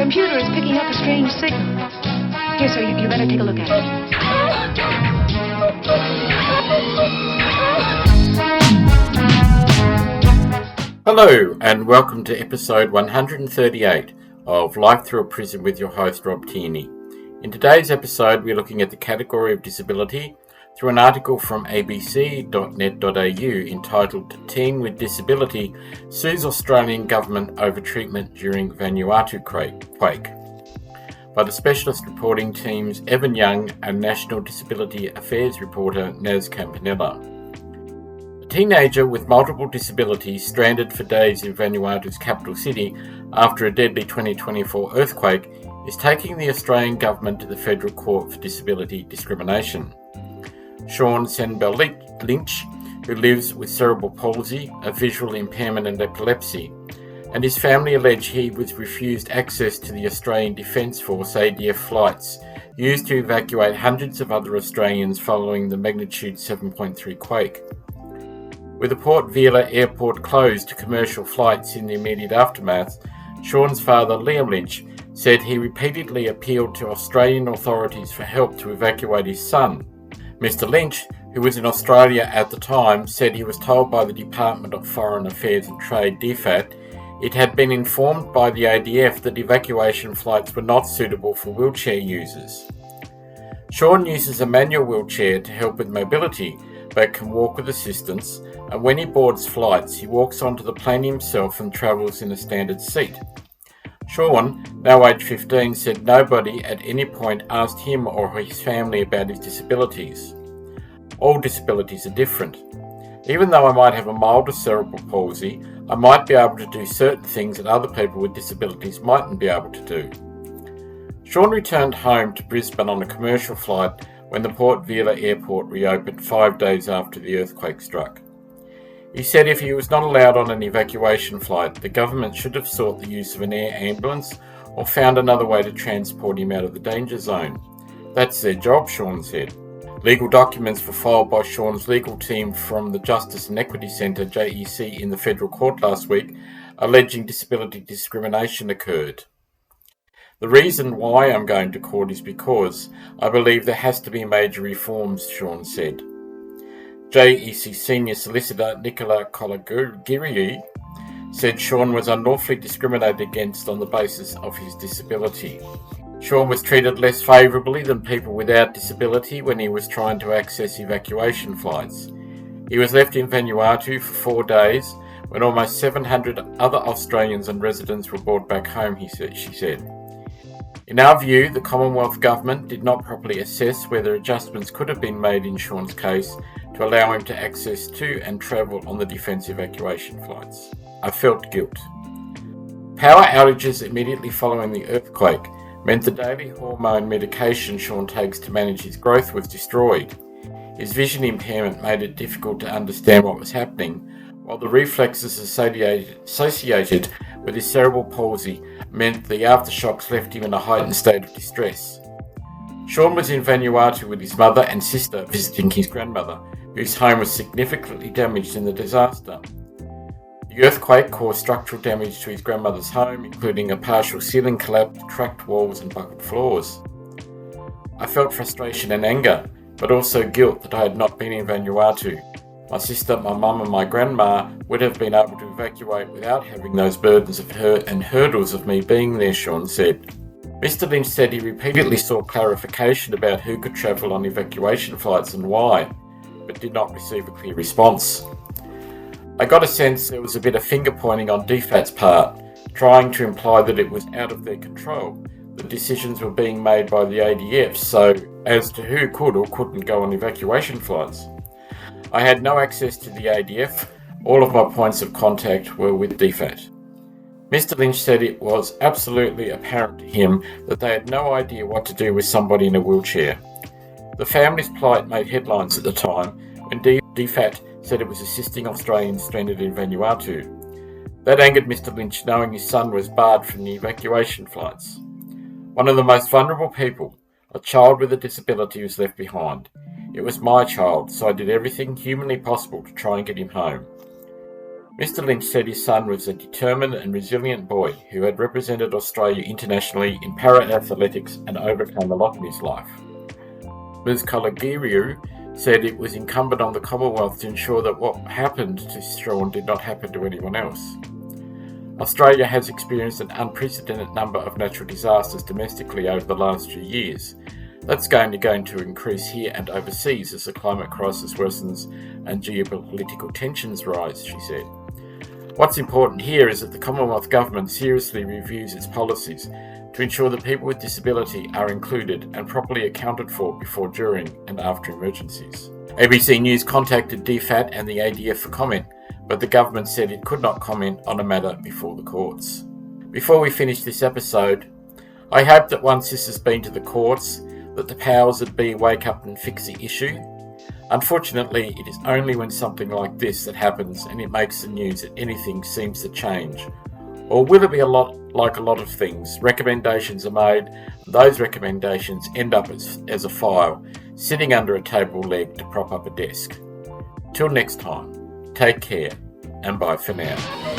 computer is picking up a strange signal. Here, sir, you better take a look at it. Hello, and welcome to episode 138 of Life Through a Prism with your host, Rob Tierney. In today's episode, we're looking at the category of disability through an article from abc.net.au entitled Teen with Disability Sues Australian Government Over Treatment During Vanuatu Quake by the specialist reporting teams Evan Young and National Disability Affairs reporter Naz Campanella. A teenager with multiple disabilities stranded for days in Vanuatu's capital city after a deadly 2024 earthquake is taking the Australian government to the Federal Court for Disability Discrimination. Sean Senbell Lynch, who lives with cerebral palsy, a visual impairment and epilepsy, and his family allege he was refused access to the Australian Defence Force ADF flights used to evacuate hundreds of other Australians following the magnitude 7.3 quake. With the Port Vila airport closed to commercial flights in the immediate aftermath, Sean's father, Liam Lynch, said he repeatedly appealed to Australian authorities for help to evacuate his son. Mr. Lynch, who was in Australia at the time, said he was told by the Department of Foreign Affairs and Trade DFAT it had been informed by the ADF that evacuation flights were not suitable for wheelchair users. Sean uses a manual wheelchair to help with mobility, but can walk with assistance, and when he boards flights, he walks onto the plane himself and travels in a standard seat. Sean, now aged 15, said nobody at any point asked him or his family about his disabilities. All disabilities are different. Even though I might have a milder cerebral palsy, I might be able to do certain things that other people with disabilities mightn't be able to do. Sean returned home to Brisbane on a commercial flight when the Port Vila airport reopened 5 days after the earthquake struck. He said if he was not allowed on an evacuation flight, the government should have sought the use of an air ambulance or found another way to transport him out of the danger zone. That's their job, Sean said. Legal documents were filed by Sean's legal team from the Justice and Equity Centre, JEC, in the federal court last week, alleging disability discrimination occurred. The reason why I'm going to court is because I believe there has to be major reforms, Sean said. JEC Senior Solicitor Nicola Colagiri said Sean was unlawfully discriminated against on the basis of his disability. Sean was treated less favourably than people without disability when he was trying to access evacuation flights. He was left in Vanuatu for 4 days when almost 700 other Australians and residents were brought back home, she said. In our view, the Commonwealth Government did not properly assess whether adjustments could have been made in Sean's case to allow him to access to and travel on the defence evacuation flights. I felt guilt. Power outages immediately following the earthquake meant the daily hormone medication Sean takes to manage his growth was destroyed. His vision impairment made it difficult to understand what was happening, while the reflexes associated with his cerebral palsy meant the aftershocks left him in a heightened state of distress. Sean was in Vanuatu with his mother and sister visiting his grandmother, whose home was significantly damaged in the disaster. The earthquake caused structural damage to his grandmother's home, including a partial ceiling collapse, cracked walls and buckled floors. I felt frustration and anger, but also guilt that I had not been in Vanuatu. My sister, my mum and my grandma would have been able to evacuate without having those burdens of her and hurdles of me being there, Sean said. Mr. Lynch said he repeatedly sought clarification about who could travel on evacuation flights and why, but did not receive a clear response. I got a sense there was a bit of finger-pointing on DFAT's part, trying to imply that it was out of their control. The decisions were being made by the ADF, so as to who could or couldn't go on evacuation flights. I had no access to the ADF. All of my points of contact were with DFAT. Mr. Lynch said it was absolutely apparent to him that they had no idea what to do with somebody in a wheelchair. The family's plight made headlines at the time when DFAT said it was assisting Australians stranded in Vanuatu. That angered Mr. Lynch, knowing his son was barred from the evacuation flights. One of the most vulnerable people, a child with a disability, was left behind. It was my child, so I did everything humanly possible to try and get him home. Mr. Lynch said his son was a determined and resilient boy who had represented Australia internationally in para-athletics and overcome a lot in his life. Ms. Kalagiriu said it was incumbent on the Commonwealth to ensure that what happened to Sean did not happen to anyone else. Australia has experienced an unprecedented number of natural disasters domestically over the last few years. That's going to increase here and overseas as the climate crisis worsens and geopolitical tensions rise, she said. What's important here is that the Commonwealth Government seriously reviews its policies to ensure that people with disability are included and properly accounted for before, during and after emergencies. ABC News contacted DFAT and the ADF for comment, but the government said it could not comment on a matter before the courts. Before we finish this episode, I hope that once this has been to the courts, that the powers that be wake up and fix the issue. Unfortunately, it is only when something like this that happens and it makes the news that anything seems to change. Or will it be a lot like a lot of things? Recommendations are made, and those recommendations end up as a file, sitting under a table leg to prop up a desk. Till next time, take care, and bye for now.